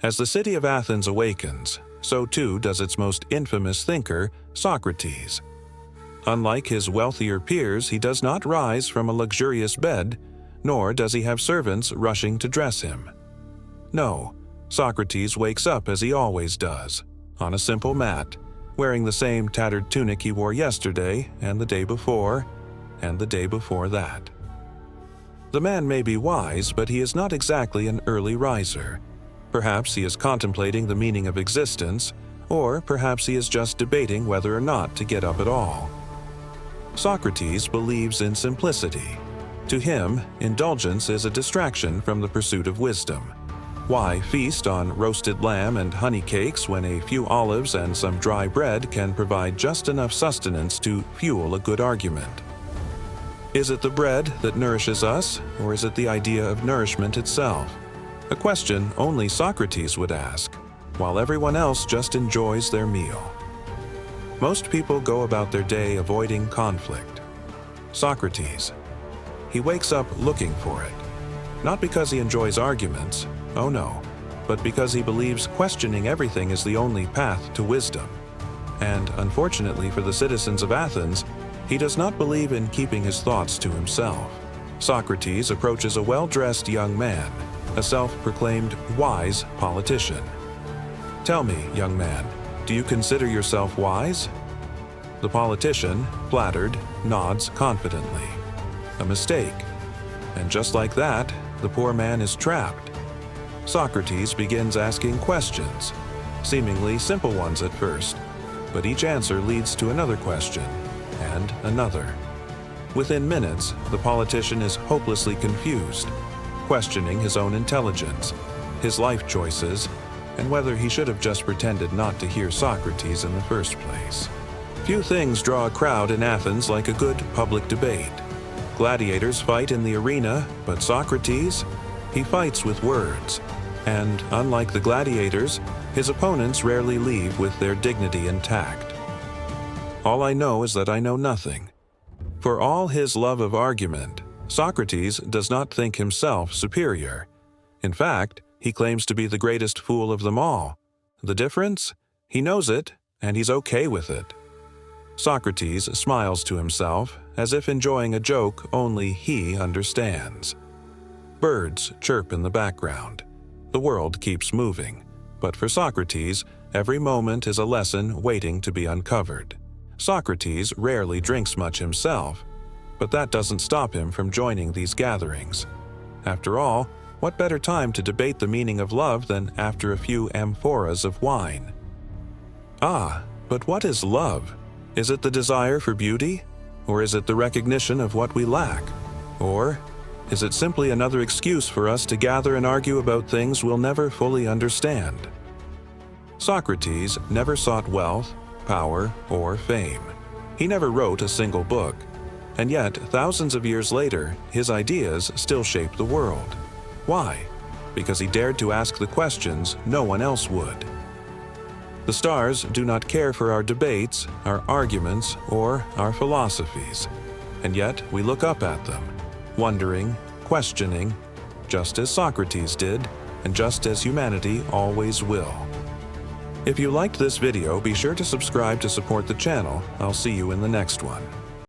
As the city of Athens awakens, so too does its most infamous thinker, Socrates. Unlike his wealthier peers, he does not rise from a luxurious bed, nor does he have servants rushing to dress him. No, Socrates wakes up as he always does, on a simple mat, wearing the same tattered tunic he wore yesterday and the day before, and the day before that. The man may be wise, but he is not exactly an early riser. Perhaps he is contemplating the meaning of existence, or perhaps he is just debating whether or not to get up at all. Socrates believes in simplicity. To him, indulgence is a distraction from the pursuit of wisdom. Why feast on roasted lamb and honey cakes when a few olives and some dry bread can provide just enough sustenance to fuel a good argument? Is it the bread that nourishes us, or is it the idea of nourishment itself? A question only Socrates would ask, while everyone else just enjoys their meal. Most people go about their day avoiding conflict. Socrates, he wakes up looking for it. Not because he enjoys arguments, oh no, but because he believes questioning everything is the only path to wisdom. And unfortunately for the citizens of Athens, he does not believe in keeping his thoughts to himself. Socrates approaches a well-dressed young man, a self-proclaimed wise politician. Tell me, young man, do you consider yourself wise? The politician, flattered, nods confidently. A mistake. And just like that, the poor man is trapped. Socrates begins asking questions, seemingly simple ones at first, but each answer leads to another question, and another. Within minutes, the politician is hopelessly confused, questioning his own intelligence, his life choices, and whether he should have just pretended not to hear Socrates in the first place. Few things draw a crowd in Athens like a good public debate. Gladiators fight in the arena, but Socrates, he fights with words. And unlike the gladiators, his opponents rarely leave with their dignity intact. All I know is that I know nothing. For all his love of argument, Socrates does not think himself superior. In fact, he claims to be the greatest fool of them all. The difference? He knows it, and he's okay with it. Socrates smiles to himself, as if enjoying a joke only he understands. Birds chirp in the background. The world keeps moving, but for Socrates, every moment is a lesson waiting to be uncovered. Socrates rarely drinks much himself, but that doesn't stop him from joining these gatherings. After all, what better time to debate the meaning of love than after a few amphoras of wine? Ah, but what is love? Is it the desire for beauty? Or is it the recognition of what we lack? Or is it simply another excuse for us to gather and argue about things we'll never fully understand? Socrates never sought wealth, power, or fame. He never wrote a single book. And yet, thousands of years later, his ideas still shape the world. Why? Because he dared to ask the questions no one else would. The stars do not care for our debates, our arguments, or our philosophies. And yet, we look up at them, wondering, questioning, just as Socrates did, and just as humanity always will. If you liked this video, be sure to subscribe to support the channel. I'll see you in the next one.